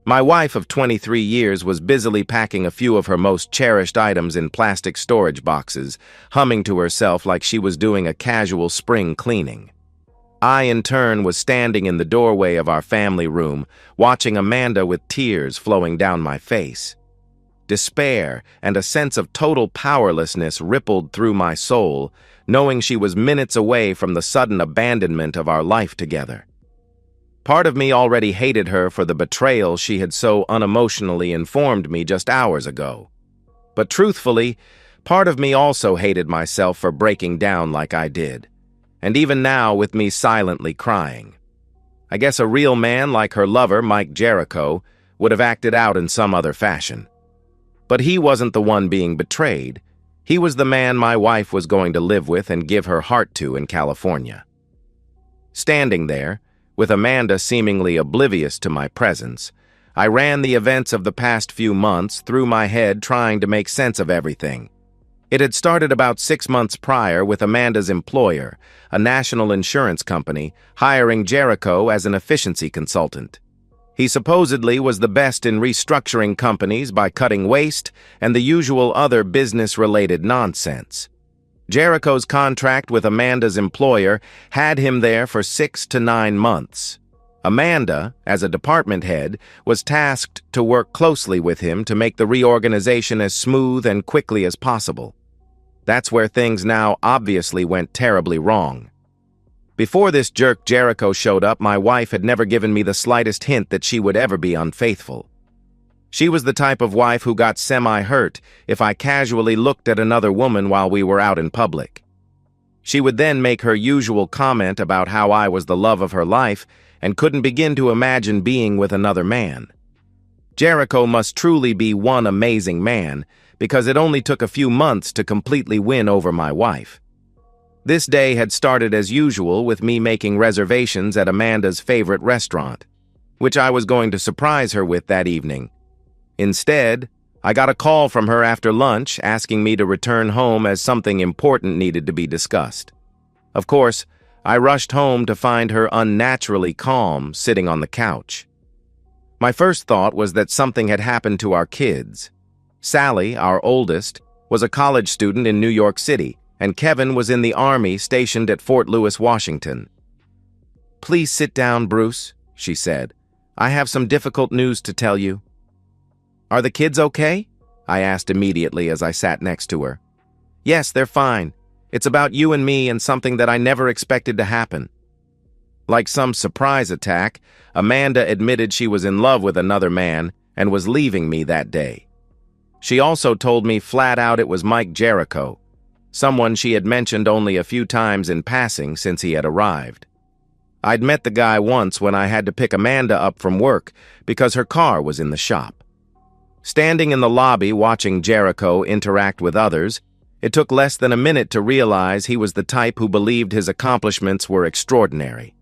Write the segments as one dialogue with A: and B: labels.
A: My wife of 23 years was busily packing a few of her most cherished items in plastic storage boxes, humming to herself like she was doing a casual spring cleaning. I, in turn, was standing in the doorway of our family room, watching Amanda with tears flowing down my face. Despair and a sense of total powerlessness rippled through my soul, knowing she was minutes away from the sudden abandonment of our life together. Part of me already hated her for the betrayal she had so unemotionally informed me just hours ago. But truthfully, part of me also hated myself for breaking down like I did, and even now with me silently crying. I guess a real man like her lover, Mike Jericho, would have acted out in some other fashion. But he wasn't the one being betrayed. He was the man my wife was going to live with and give her heart to in California. Standing there, with Amanda seemingly oblivious to my presence, I ran the events of the past few months through my head trying to make sense of everything. It had started about 6 months prior with Amanda's employer, a national insurance company, hiring Jericho as an efficiency consultant. He supposedly was the best in restructuring companies by cutting waste and the usual other business-related nonsense. Jericho's contract with Amanda's employer had him there for 6 to 9 months. Amanda, as a department head, was tasked to work closely with him to make the reorganization as smooth and quickly as possible. That's where things now obviously went terribly wrong. Before this jerk Jericho showed up, my wife had never given me the slightest hint that she would ever be unfaithful. She was the type of wife who got semi-hurt if I casually looked at another woman while we were out in public. She would then make her usual comment about how I was the love of her life and couldn't begin to imagine being with another man. Jericho must truly be one amazing man, because it only took a few months to completely win over my wife. This day had started as usual with me making reservations at Amanda's favorite restaurant, which I was going to surprise her with that evening. Instead, I got a call from her after lunch asking me to return home as something important needed to be discussed. Of course, I rushed home to find her unnaturally calm, sitting on the couch. My first thought was that something had happened to our kids. Sally, our oldest, was a college student in New York City, and Kevin was in the Army stationed at Fort Lewis, Washington. "Please sit down, Bruce," she said. "I have some difficult news to tell you." "Are the kids okay?" I asked immediately as I sat next to her. "Yes, they're fine. It's about you and me and something that I never expected to happen." Like some surprise attack, Amanda admitted she was in love with another man and was leaving me that day. She also told me flat out it was Mike Jericho, someone she had mentioned only a few times in passing since he had arrived. I'd met the guy once when I had to pick Amanda up from work because her car was in the shop. Standing in the lobby watching Jericho interact with others, it took less than a minute to realize he was the type who believed his accomplishments were extraordinary.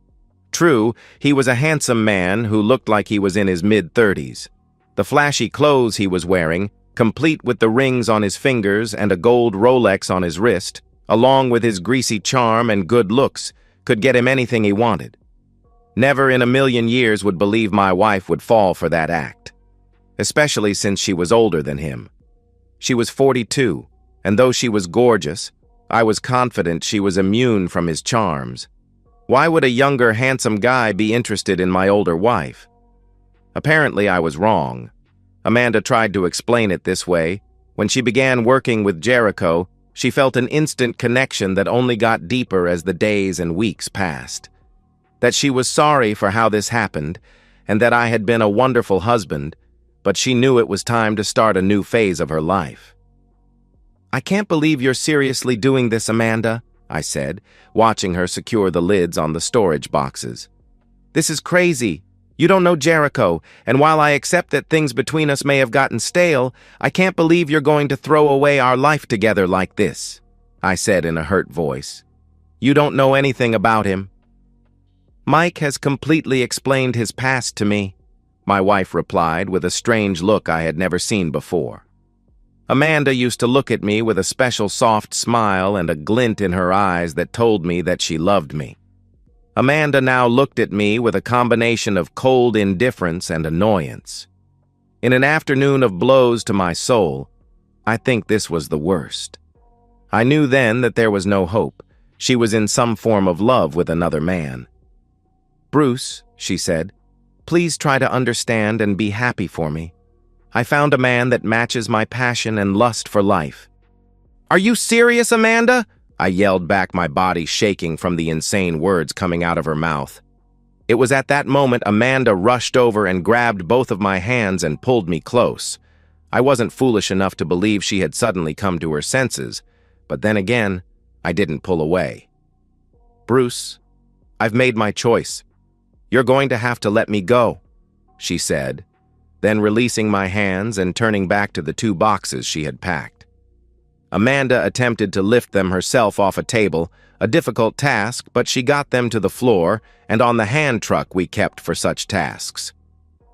A: True, he was a handsome man who looked like he was in his mid-30s. The flashy clothes he was wearing, complete with the rings on his fingers and a gold Rolex on his wrist, along with his greasy charm and good looks, could get him anything he wanted. Never in a million years would believe my wife would fall for that act, especially since she was older than him. She was 42, and though she was gorgeous, I was confident she was immune from his charms. Why would a younger, handsome guy be interested in my older wife? Apparently, I was wrong. Amanda tried to explain it this way. When she began working with Jericho, she felt an instant connection that only got deeper as the days and weeks passed. That she was sorry for how this happened, and that I had been a wonderful husband, but she knew it was time to start a new phase of her life. "I can't believe you're seriously doing this, Amanda," I said, watching her secure the lids on the storage boxes. "This is crazy. You don't know Jericho, and while I accept that things between us may have gotten stale, I can't believe you're going to throw away our life together like this," I said in a hurt voice. "You don't know anything about him." "Mike has completely explained his past to me," my wife replied with a strange look I had never seen before. Amanda used to look at me with a special soft smile and a glint in her eyes that told me that she loved me. Amanda now looked at me with a combination of cold indifference and annoyance. In an afternoon of blows to my soul, I think this was the worst. I knew then that there was no hope. She was in some form of love with another man. "Bruce," she said, "please try to understand and be happy for me. I found a man that matches my passion and lust for life." "Are you serious, Amanda?" I yelled back, my body shaking from the insane words coming out of her mouth. It was at that moment Amanda rushed over and grabbed both of my hands and pulled me close. I wasn't foolish enough to believe she had suddenly come to her senses, but then again, I didn't pull away. "Bruce, I've made my choice. You're going to have to let me go," she said, then releasing my hands and turning back to the 2 boxes she had packed. Amanda attempted to lift them herself off a table, a difficult task, but she got them to the floor and on the hand truck we kept for such tasks.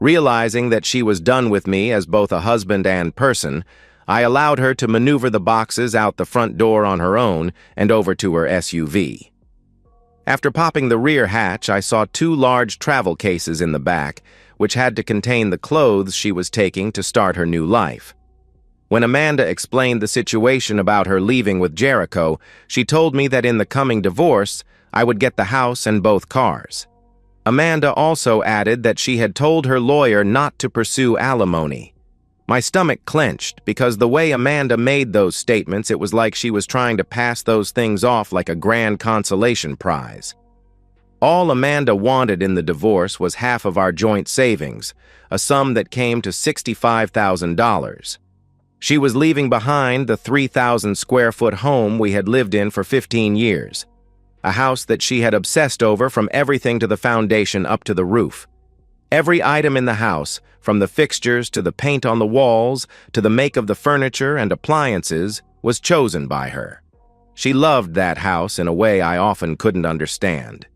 A: Realizing that she was done with me as both a husband and person, I allowed her to maneuver the boxes out the front door on her own and over to her SUV. After popping the rear hatch, I saw 2 large travel cases in the back, which had to contain the clothes she was taking to start her new life. When Amanda explained the situation about her leaving with Jericho, she told me that in the coming divorce, I would get the house and both cars. Amanda also added that she had told her lawyer not to pursue alimony. My stomach clenched because the way Amanda made those statements, it was like she was trying to pass those things off like a grand consolation prize. All Amanda wanted in the divorce was half of our joint savings, a sum that came to $65,000. She was leaving behind the 3,000-square-foot home we had lived in for 15 years, a house that she had obsessed over from everything to the foundation up to the roof. Every item in the house, from the fixtures to the paint on the walls to the make of the furniture and appliances, was chosen by her. She loved that house in a way I often couldn't understand.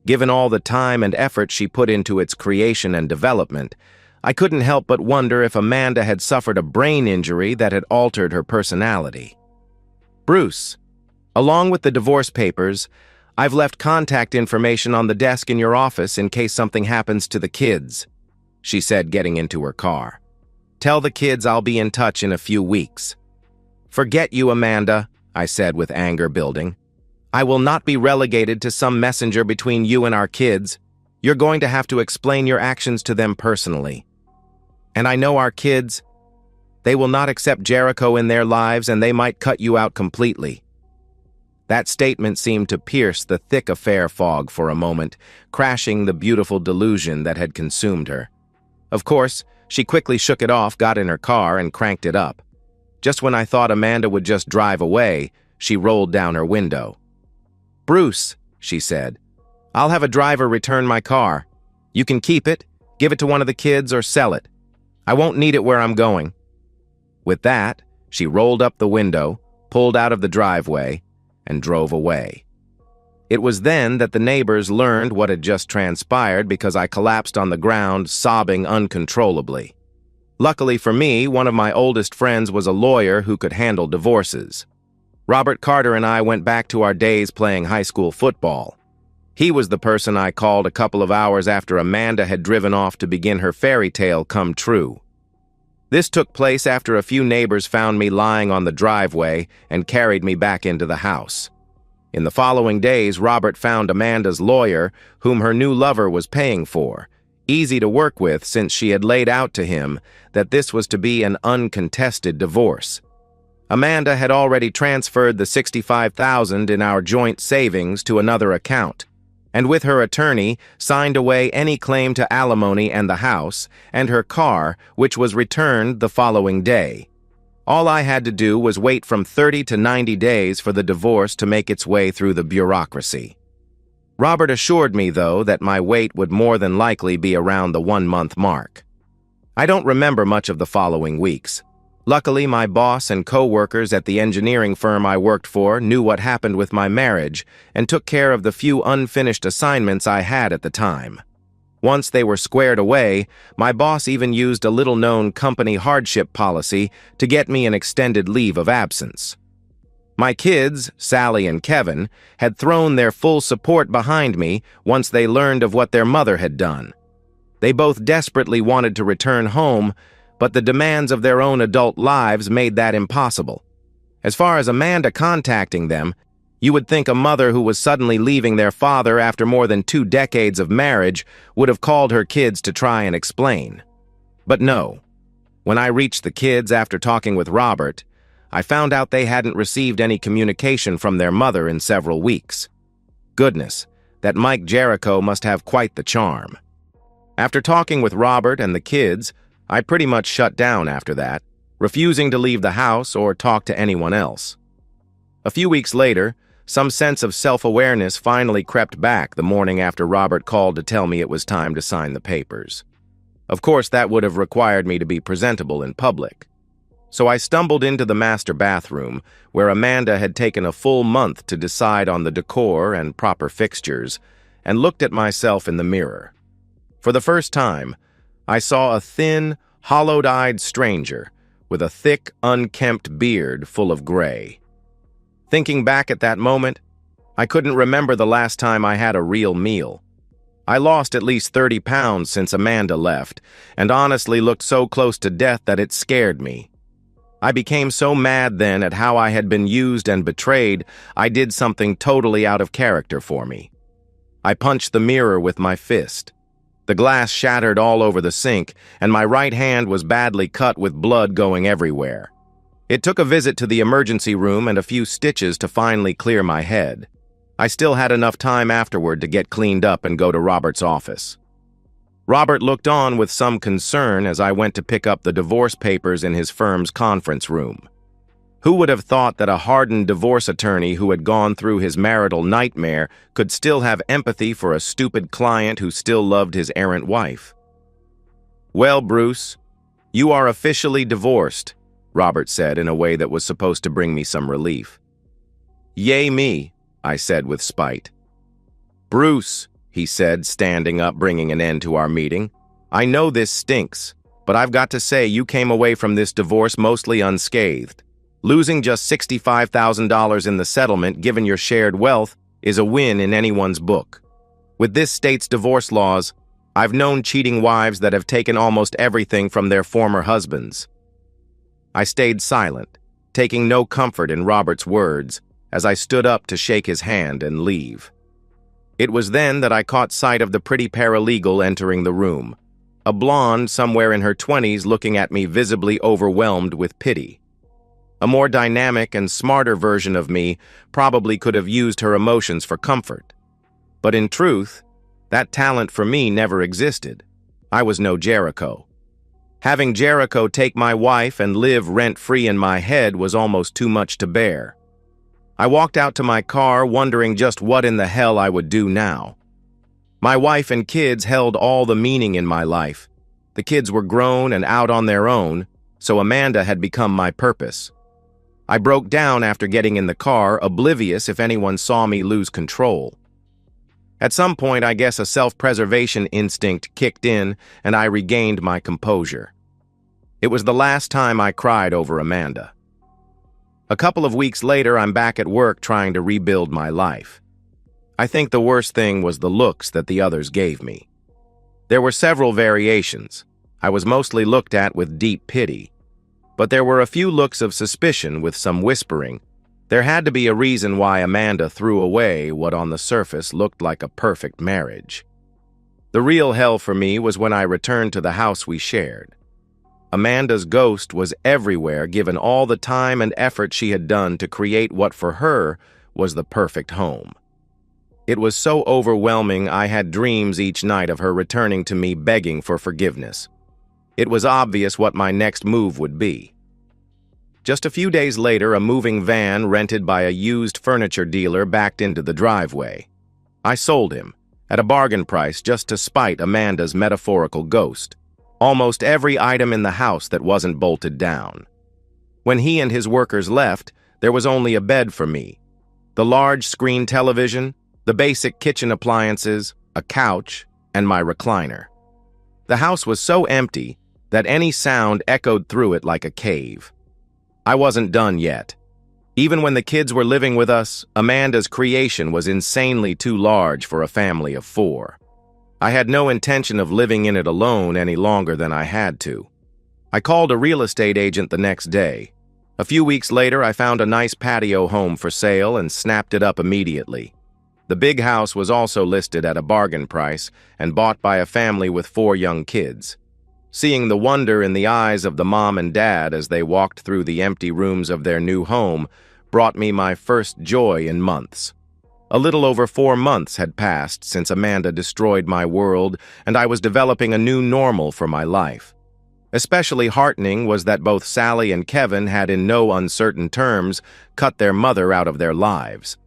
A: Given all the time and effort she put into its creation and development, I couldn't help but wonder if Amanda had suffered a brain injury that had altered her personality. "Bruce, along with the divorce papers, I've left contact information on the desk in your office in case something happens to the kids," she said, getting into her car. "Tell the kids I'll be in touch in a few weeks." "Forget you, Amanda," I said with anger building. "I will not be relegated to some messenger between you and our kids. You're going to have to explain your actions to them personally. And I know our kids, they will not accept Jericho in their lives and they might cut you out completely." That statement seemed to pierce the thick affair fog for a moment, crashing the beautiful delusion that had consumed her. Of course, she quickly shook it off, got in her car, and cranked it up. Just when I thought Amanda would just drive away, she rolled down her window. "Bruce," she said, "I'll have a driver return my car. You can keep it, give it to one of the kids, or sell it. I won't need it where I'm going." With that, she rolled up the window, pulled out of the driveway, and drove away. It was then that the neighbors learned what had just transpired because I collapsed on the ground, sobbing uncontrollably. Luckily for me, one of my oldest friends was a lawyer who could handle divorces. Robert Carter and I went back to our days playing high school football. He was the person I called a couple of hours after Amanda had driven off to begin her fairy tale come true. This took place after a few neighbors found me lying on the driveway and carried me back into the house. In the following days, Robert found Amanda's lawyer, whom her new lover was paying for, easy to work with since she had laid out to him that this was to be an uncontested divorce. Amanda had already transferred the $65,000 in our joint savings to another account, and with her attorney signed away any claim to alimony and the house, and her car, which was returned the following day. All I had to do was wait from 30 to 90 days for the divorce to make its way through the bureaucracy. Robert assured me, though, that my wait would more than likely be around the 1-month mark. I don't remember much of the following weeks. Luckily, my boss and co-workers at the engineering firm I worked for knew what happened with my marriage and took care of the few unfinished assignments I had at the time. Once they were squared away, my boss even used a little-known company hardship policy to get me an extended leave of absence. My kids, Sally and Kevin, had thrown their full support behind me once they learned of what their mother had done. They both desperately wanted to return home, but the demands of their own adult lives made that impossible. As far as Amanda contacting them, you would think a mother who was suddenly leaving their father after more than 2 decades of marriage would have called her kids to try and explain. But no. When I reached the kids after talking with Robert, I found out they hadn't received any communication from their mother in several weeks. Goodness, that Mike Jericho must have quite the charm. After talking with Robert and the kids, I pretty much shut down after that, refusing to leave the house or talk to anyone else. A few weeks later, some sense of self-awareness finally crept back the morning after Robert called to tell me it was time to sign the papers. Of course, that would have required me to be presentable in public. So I stumbled into the master bathroom, where Amanda had taken a full month to decide on the decor and proper fixtures, and looked at myself in the mirror. For the first time, I saw a thin, hollowed-eyed stranger with a thick, unkempt beard full of gray. Thinking back at that moment, I couldn't remember the last time I had a real meal. I lost at least 30 pounds since Amanda left, and honestly looked so close to death that it scared me. I became so mad then at how I had been used and betrayed, I did something totally out of character for me. I punched the mirror with my fist. The glass shattered all over the sink, and my right hand was badly cut with blood going everywhere. It took a visit to the emergency room and a few stitches to finally clear my head. I still had enough time afterward to get cleaned up and go to Robert's office. Robert looked on with some concern as I went to pick up the divorce papers in his firm's conference room. Who would have thought that a hardened divorce attorney who had gone through his marital nightmare could still have empathy for a stupid client who still loved his errant wife? "Well, Bruce, you are officially divorced," Robert said in a way that was supposed to bring me some relief. "Yay me," I said with spite. "Bruce," he said, standing up, bringing an end to our meeting, "I know this stinks, but I've got to say you came away from this divorce mostly unscathed. Losing just $65,000 in the settlement, given your shared wealth, is a win in anyone's book. With this state's divorce laws, I've known cheating wives that have taken almost everything from their former husbands." I stayed silent, taking no comfort in Robert's words, as I stood up to shake his hand and leave. It was then that I caught sight of the pretty paralegal entering the room, a blonde somewhere in her 20s looking at me visibly overwhelmed with pity. A more dynamic and smarter version of me probably could have used her emotions for comfort. But in truth, that talent for me never existed. I was no Jericho. Having Jericho take my wife and live rent-free in my head was almost too much to bear. I walked out to my car wondering just what in the hell I would do now. My wife and kids held all the meaning in my life. The kids were grown and out on their own, so Amanda had become my purpose. I broke down after getting in the car, oblivious if anyone saw me lose control. At some point, I guess a self-preservation instinct kicked in and I regained my composure. It was the last time I cried over Amanda. A couple of weeks later, I'm back at work trying to rebuild my life. I think the worst thing was the looks that the others gave me. There were several variations. I was mostly looked at with deep pity. But there were a few looks of suspicion with some whispering. There had to be a reason why Amanda threw away what on the surface looked like a perfect marriage. The real hell for me was when I returned to the house we shared. Amanda's ghost was everywhere given all the time and effort she had done to create what for her was the perfect home. It was so overwhelming I had dreams each night of her returning to me begging for forgiveness. It was obvious what my next move would be. Just a few days later, a moving van rented by a used furniture dealer backed into the driveway. I sold him, at a bargain price just to spite Amanda's metaphorical ghost. Almost every item in the house that wasn't bolted down. When he and his workers left, there was only a bed for me. The large screen television, the basic kitchen appliances, a couch, and my recliner. The house was so empty that any sound echoed through it like a cave. I wasn't done yet. Even when the kids were living with us, Amanda's creation was insanely too large for a family of 4. I had no intention of living in it alone any longer than I had to. I called a real estate agent the next day. A few weeks later, I found a nice patio home for sale and snapped it up immediately. The big house was also listed at a bargain price and bought by a family with 4 young kids. Seeing the wonder in the eyes of the mom and dad as they walked through the empty rooms of their new home brought me my first joy in months. A little over 4 months had passed since Amanda destroyed my world, and I was developing a new normal for my life. Especially heartening was that both Sally and Kevin had in no uncertain terms cut their mother out of their lives.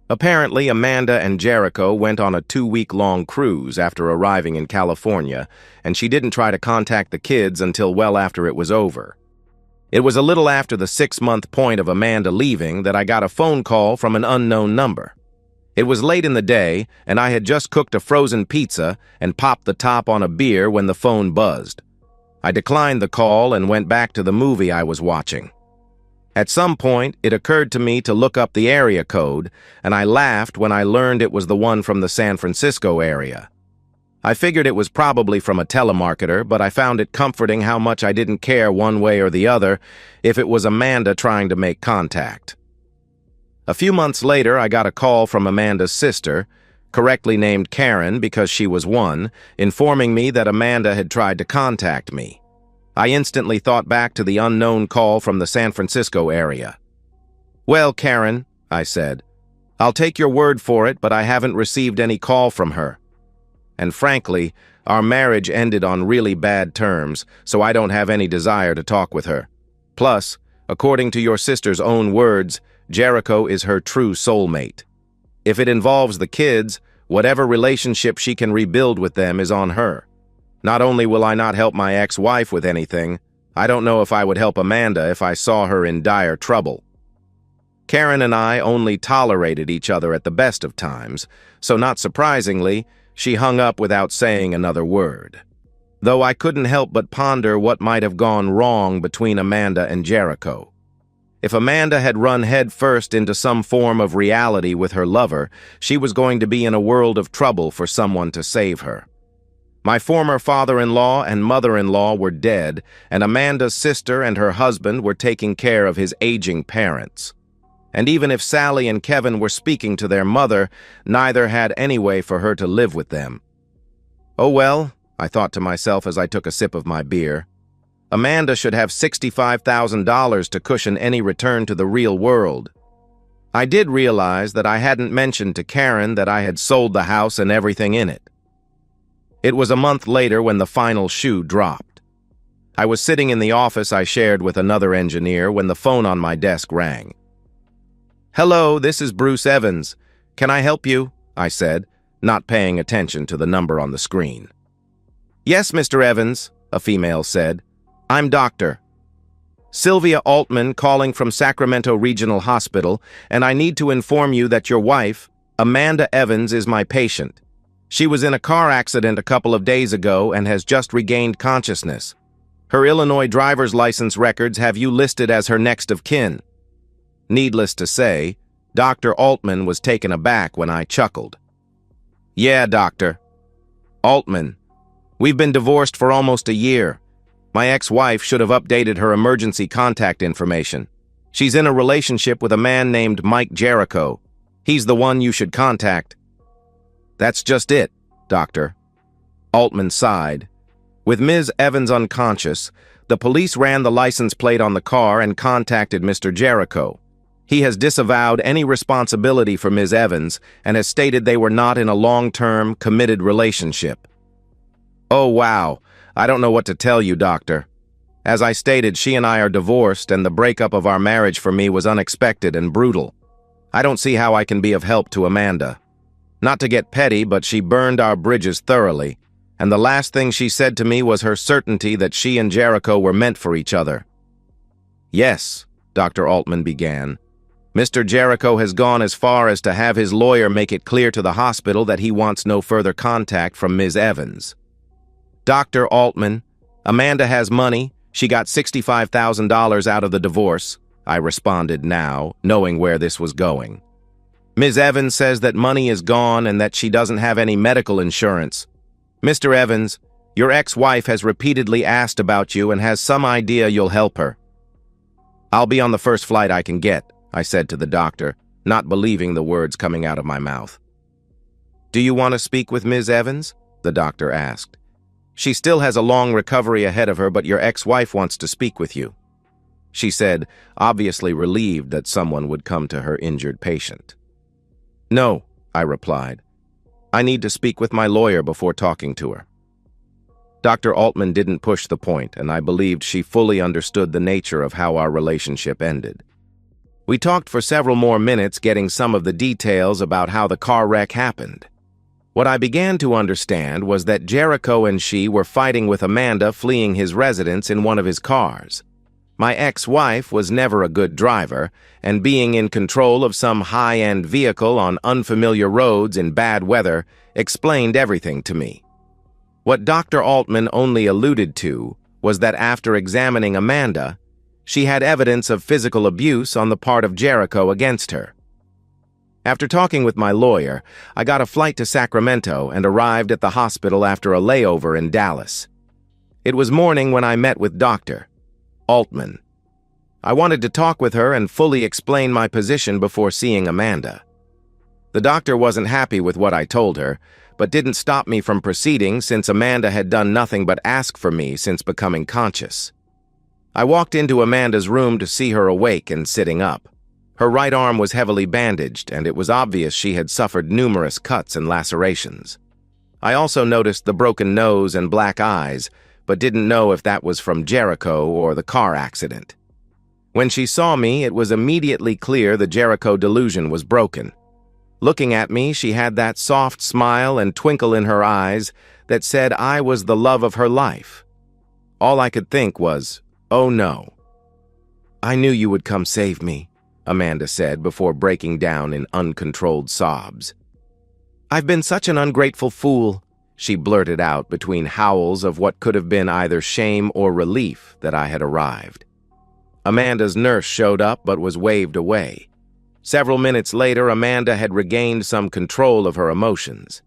A: Apparently, Amanda and Jericho went on a 2-week-long cruise after arriving in California, and she didn't try to contact the kids until well after it was over. It was a little after the 6-month point of Amanda leaving that I got a phone call from an unknown number. It was late in the day, and I had just cooked a frozen pizza and popped the top on a beer when the phone buzzed. I declined the call and went back to the movie I was watching. At some point, it occurred to me to look up the area code, and I laughed when I learned it was the one from the San Francisco area. I figured it was probably from a telemarketer, but I found it comforting how much I didn't care one way or the other if it was Amanda trying to make contact. A few months later, I got a call from Amanda's sister, correctly named Karen because she was 1, informing me that Amanda had tried to contact me. I instantly thought back to the unknown call from the San Francisco area. "Well, Karen," I said, "I'll take your word for it, but I haven't received any call from her. And frankly, our marriage ended on really bad terms, so I don't have any desire to talk with her. Plus, according to your sister's own words, Jericho is her true soulmate. If it involves the kids, whatever relationship she can rebuild with them is on her. Not only will I not help my ex-wife with anything, I don't know if I would help Amanda if I saw her in dire trouble." Karen and I only tolerated each other at the best of times, so not surprisingly, she hung up without saying another word. Though I couldn't help but ponder what might have gone wrong between Amanda and Jericho. If Amanda had run headfirst into some form of reality with her lover, she was going to be in a world of trouble for someone to save her. My former father-in-law and mother-in-law were dead, and Amanda's sister and her husband were taking care of his aging parents. And even if Sally and Kevin were speaking to their mother, neither had any way for her to live with them. Oh well, I thought to myself as I took a sip of my beer. Amanda should have $65,000 to cushion any return to the real world. I did realize that I hadn't mentioned to Karen that I had sold the house and everything in it. It was a month later when the final shoe dropped. I was sitting in the office I shared with another engineer when the phone on my desk rang. "Hello, this is Bruce Evans. Can I help you?" I said, not paying attention to the number on the screen. "Yes, Mr. Evans," a female said. "I'm Dr. Sylvia Altman calling from Sacramento Regional Hospital, and I need to inform you that your wife, Amanda Evans, is my patient. She was in a car accident a couple of days ago and has just regained consciousness. Her Illinois driver's license records have you listed as her next of kin." Needless to say, Dr. Altman was taken aback when I chuckled. "Yeah, Dr. Altman. We've been divorced for almost a year. My ex-wife should have updated her emergency contact information. She's in a relationship with a man named Mike Jericho. He's the one you should contact." "That's just it, Doctor." Altman sighed. With Ms. Evans unconscious, the police ran the license plate on the car and contacted Mr. Jericho. He has disavowed any responsibility for Ms. Evans and has stated they were not in a long-term, committed relationship. "Oh, wow. I don't know what to tell you, Doctor. As I stated, she and I are divorced, and the breakup of our marriage for me was unexpected and brutal. I don't see how I can be of help to Amanda. Not to get petty, but she burned our bridges thoroughly, and the last thing she said to me was her certainty that she and Jericho were meant for each other." "Yes," Dr. Altman began. "Mr. Jericho has gone as far as to have his lawyer make it clear to the hospital that he wants no further contact from Ms. Evans. Dr. Altman, Amanda has money. She got $65,000 out of the divorce. I responded now, knowing where this was going. Ms. Evans says that money is gone and that she doesn't have any medical insurance. Mr. Evans, your ex-wife has repeatedly asked about you and has some idea you'll help her. I'll be on the first flight I can get, I said to the doctor, not believing the words coming out of my mouth. Do you want to speak with Ms. Evans? The doctor asked. She still has a long recovery ahead of her, but your ex-wife wants to speak with you, she said, obviously relieved that someone would come to her injured patient. No, I replied. I need to speak with my lawyer before talking to her. Dr. Altman didn't push the point, and I believed she fully understood the nature of how our relationship ended. We talked for several more minutes, getting some of the details about how the car wreck happened. What I began to understand was that Jericho and she were fighting with Amanda fleeing his residence in one of his cars. My ex-wife was never a good driver, and being in control of some high-end vehicle on unfamiliar roads in bad weather explained everything to me. What Dr. Altman only alluded to was that after examining Amanda, she had evidence of physical abuse on the part of Jericho against her. After talking with my lawyer, I got a flight to Sacramento and arrived at the hospital after a layover in Dallas. It was morning when I met with Dr. Altman. I wanted to talk with her and fully explain my position before seeing Amanda. The doctor wasn't happy with what I told her, but didn't stop me from proceeding since Amanda had done nothing but ask for me since becoming conscious. I walked into Amanda's room to see her awake and sitting up. Her right arm was heavily bandaged, and it was obvious she had suffered numerous cuts and lacerations. I also noticed the broken nose and black eyes, but didn't know if that was from Jericho or the car accident. When she saw me, it was immediately clear the Jericho delusion was broken. Looking at me, she had that soft smile and twinkle in her eyes that said I was the love of her life. All I could think was, oh no. I knew you would come save me, Amanda said before breaking down in uncontrolled sobs. I've been such an ungrateful fool, she blurted out between howls of what could have been either shame or relief that I had arrived. Amanda's nurse showed up but was waved away. Several minutes later, Amanda had regained some control of her emotions.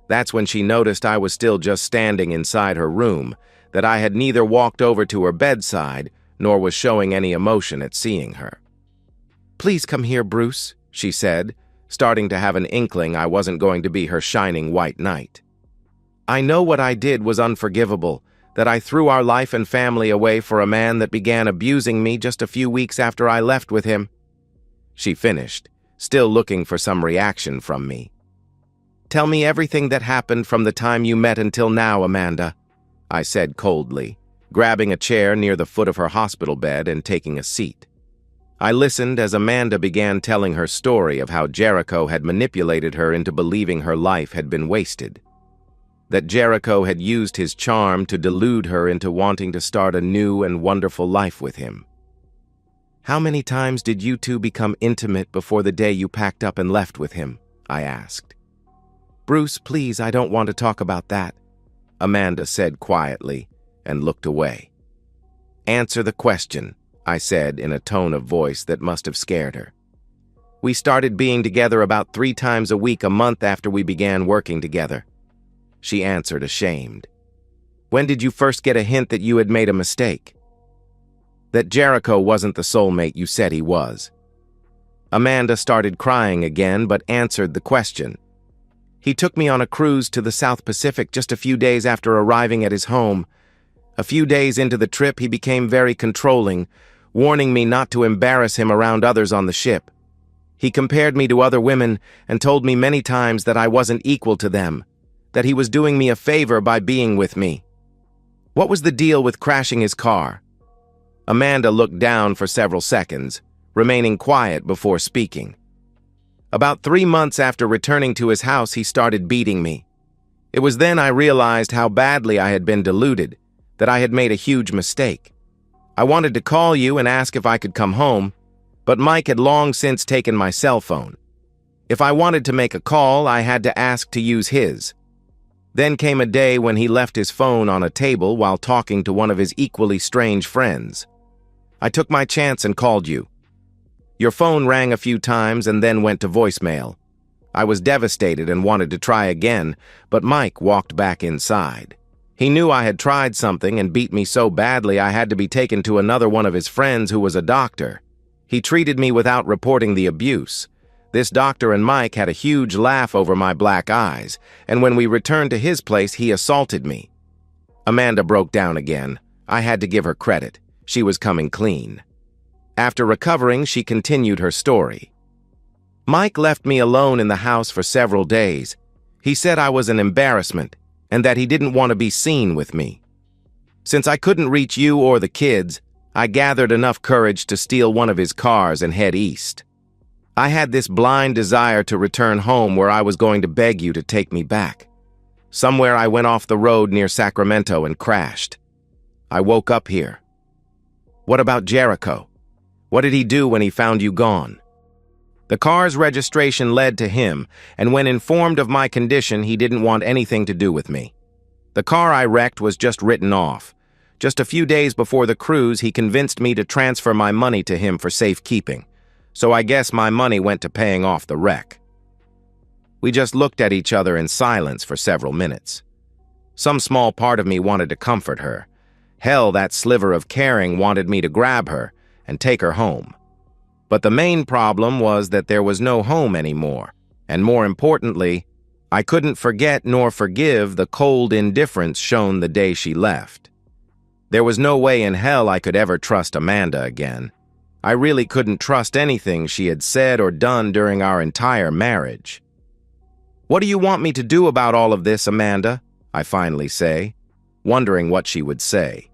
A: That's when she noticed I was still just standing inside her room, that I had neither walked over to her bedside nor was showing any emotion at seeing her. Please come here, Bruce, she said, starting to have an inkling I wasn't going to be her shining white knight. I know what I did was unforgivable, that I threw our life and family away for a man that began abusing me just a few weeks after I left with him. She finished, still looking for some reaction from me. Tell me everything that happened from the time you met until now, Amanda, I said coldly, grabbing a chair near the foot of her hospital bed and taking a seat. I listened as Amanda began telling her story of how Jericho had manipulated her into believing her life had been wasted. That Jericho had used his charm to delude her into wanting to start a new and wonderful life with him. How many times did you two become intimate before the day you packed up and left with him? I asked. Bruce, please, I don't want to talk about that, Amanda said quietly and looked away. Answer the question, I said in a tone of voice that must have scared her. We started being together about 3 times a week a month after we began working together. She answered, ashamed. When did you first get a hint that you had made a mistake? That Jericho wasn't the soulmate you said he was. Amanda started crying again, but answered the question. He took me on a cruise to the South Pacific just a few days after arriving at his home. A few days into the trip, he became very controlling, warning me not to embarrass him around others on the ship. He compared me to other women and told me many times that I wasn't equal to them, that he was doing me a favor by being with me. What was the deal with crashing his car? Amanda looked down for several seconds, remaining quiet before speaking. About 3 months after returning to his house, he started beating me. It was then I realized how badly I had been deluded, that I had made a huge mistake. I wanted to call you and ask if I could come home, but Mike had long since taken my cell phone. If I wanted to make a call, I had to ask to use his. Then came a day when he left his phone on a table while talking to one of his equally strange friends. I took my chance and called you. Your phone rang a few times and then went to voicemail. I was devastated and wanted to try again, but Mike walked back inside. He knew I had tried something and beat me so badly I had to be taken to another one of his friends who was a doctor. He treated me without reporting the abuse. This doctor and Mike had a huge laugh over my black eyes, and when we returned to his place, he assaulted me. Amanda broke down again. I had to give her credit. She was coming clean. After recovering, she continued her story. Mike left me alone in the house for several days. He said I was an embarrassment and that he didn't want to be seen with me. Since I couldn't reach you or the kids, I gathered enough courage to steal one of his cars and head east. I had this blind desire to return home where I was going to beg you to take me back. Somewhere I went off the road near Sacramento and crashed. I woke up here. What about Jericho? What did he do when he found you gone? The car's registration led to him, and when informed of my condition, he didn't want anything to do with me. The car I wrecked was just written off. Just a few days before the cruise, he convinced me to transfer my money to him for safekeeping. So I guess my money went to paying off the wreck. We just looked at each other in silence for several minutes. Some small part of me wanted to comfort her. Hell, that sliver of caring wanted me to grab her and take her home. But the main problem was that there was no home anymore, and more importantly, I couldn't forget nor forgive the cold indifference shown the day she left. There was no way in hell I could ever trust Amanda again. I really couldn't trust anything she had said or done during our entire marriage. "What do you want me to do about all of this, Amanda?" I finally say, wondering what she would say.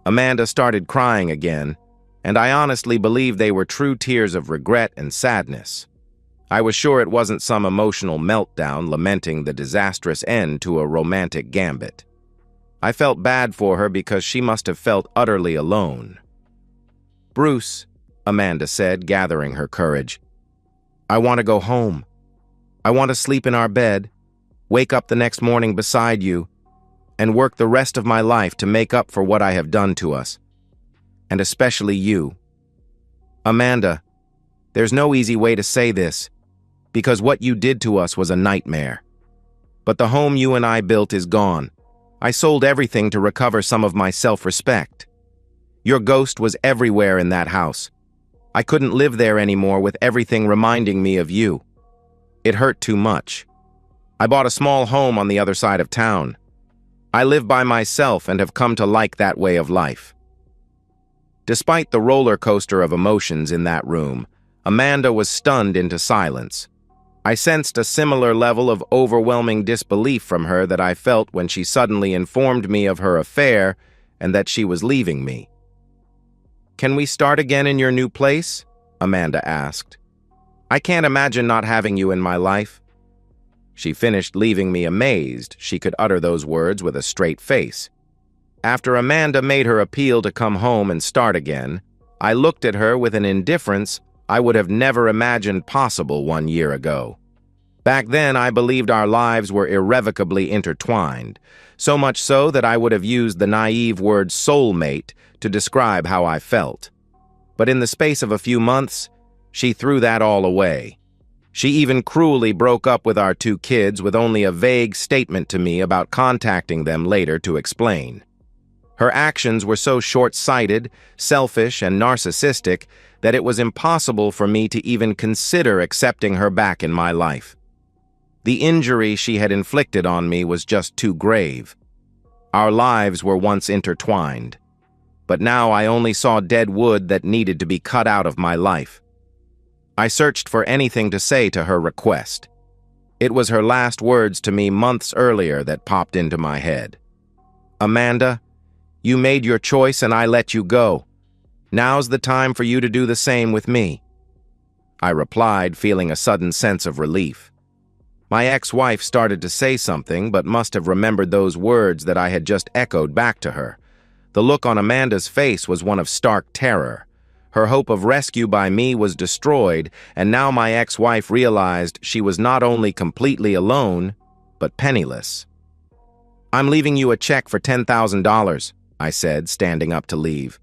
A: Amanda started crying again, and I honestly believe they were true tears of regret and sadness. I was sure it wasn't some emotional meltdown lamenting the disastrous end to a romantic gambit. I felt bad for her because she must have felt utterly alone. "Bruce," Amanda said, gathering her courage, "I want to go home. I want to sleep in our bed, wake up the next morning beside you, and work the rest of my life to make up for what I have done to us. And especially you. Amanda, there's no easy way to say this, because what you did to us was a nightmare. But the home you and I built is gone. I sold everything to recover some of my self-respect. Your ghost was everywhere in that house. I couldn't live there anymore with everything reminding me of you. It hurt too much. I bought a small home on the other side of town. I live by myself and have come to like that way of life." Despite the roller coaster of emotions in that room, Amanda was stunned into silence. I sensed a similar level of overwhelming disbelief from her that I felt when she suddenly informed me of her affair and that she was leaving me. "Can we start again in your new place?" Amanda asked. "I can't imagine not having you in my life." She finished, leaving me amazed she could utter those words with a straight face. After Amanda made her appeal to come home and start again, I looked at her with an indifference I would have never imagined possible 1 year ago. Back then, I believed our lives were irrevocably intertwined, so much so that I would have used the naive word soulmate to describe how I felt. But in the space of a few months, she threw that all away. She even cruelly broke up with our 2 kids with only a vague statement to me about contacting them later to explain. Her actions were so short-sighted, selfish, and narcissistic that it was impossible for me to even consider accepting her back in my life. The injury she had inflicted on me was just too grave. Our lives were once intertwined, but now I only saw dead wood that needed to be cut out of my life. I searched for anything to say to her request. It was her last words to me months earlier that popped into my head. "Amanda, you made your choice and I let you go. Now's the time for you to do the same with me." I replied, feeling a sudden sense of relief. My ex-wife started to say something, but must have remembered those words that I had just echoed back to her. The look on Amanda's face was one of stark terror. Her hope of rescue by me was destroyed, and now my ex-wife realized she was not only completely alone, but penniless. "I'm leaving you a check for $10,000, I said, standing up to leave.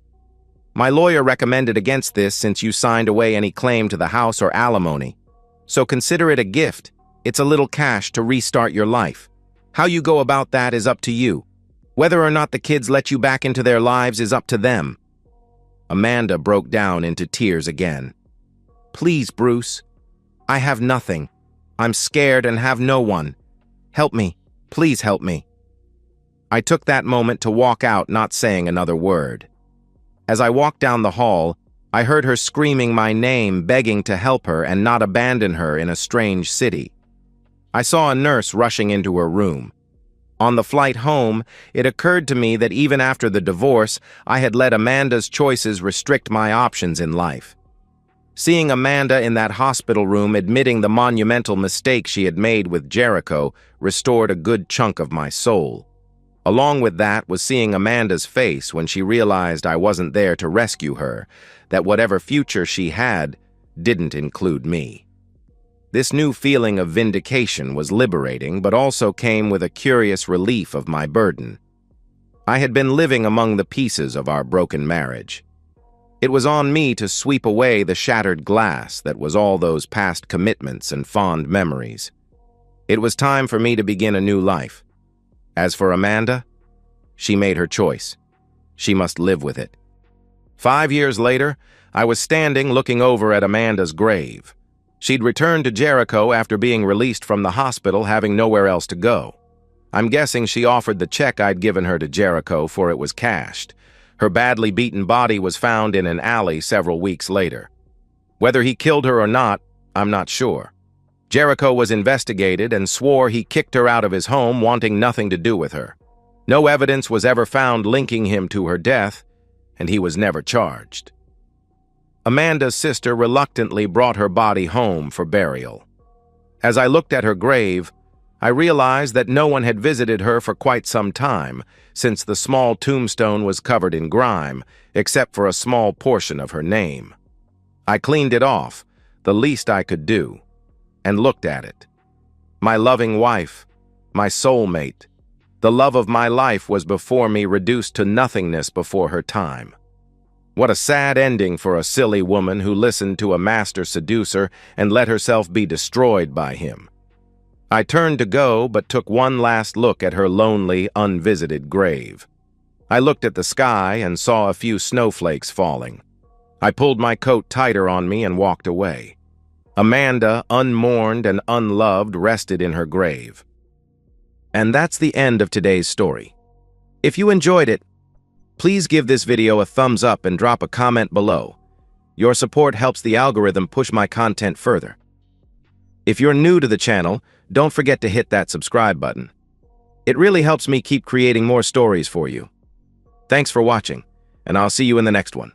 A: My lawyer recommended against this since you signed away any claim to the house or alimony. So consider it a gift. It's a little cash to restart your life. How you go about that is up to you. Whether or not the kids let you back into their lives is up to them." Amanda broke down into tears again. "Please, Bruce. I have nothing. I'm scared and have no one. Help me. Please help me." I took that moment to walk out, not saying another word. As I walked down the hall, I heard her screaming my name, begging to help her and not abandon her in a strange city. I saw a nurse rushing into her room. On the flight home, it occurred to me that even after the divorce, I had let Amanda's choices restrict my options in life. Seeing Amanda in that hospital room admitting the monumental mistake she had made with Jericho restored a good chunk of my soul. Along with that was seeing Amanda's face when she realized I wasn't there to rescue her, that whatever future she had didn't include me. This new feeling of vindication was liberating, but also came with a curious relief of my burden. I had been living among the pieces of our broken marriage. It was on me to sweep away the shattered glass that was all those past commitments and fond memories. It was time for me to begin a new life. As for Amanda, she made her choice. She must live with it. 5 years later, I was standing looking over at Amanda's grave. She'd returned to Jericho after being released from the hospital, having nowhere else to go. I'm guessing she offered the check I'd given her to Jericho, for it was cashed. Her badly beaten body was found in an alley several weeks later. Whether he killed her or not, I'm not sure. Jericho was investigated and swore he kicked her out of his home, wanting nothing to do with her. No evidence was ever found linking him to her death, and he was never charged. Amanda's sister reluctantly brought her body home for burial. As I looked at her grave, I realized that no one had visited her for quite some time, since the small tombstone was covered in grime, except for a small portion of her name. I cleaned it off, the least I could do, and looked at it. My loving wife, my soulmate, the love of my life was before me, reduced to nothingness before her time. What a sad ending for a silly woman who listened to a master seducer and let herself be destroyed by him. I turned to go, but took one last look at her lonely, unvisited grave. I looked at the sky and saw a few snowflakes falling. I pulled my coat tighter on me and walked away. Amanda, unmourned and unloved, rested in her grave. And that's the end of today's story. If you enjoyed it, please give this video a thumbs up and drop a comment below. Your support helps the algorithm push my content further. If you're new to the channel, don't forget to hit that subscribe button. It really helps me keep creating more stories for you. Thanks for watching, and I'll see you in the next one.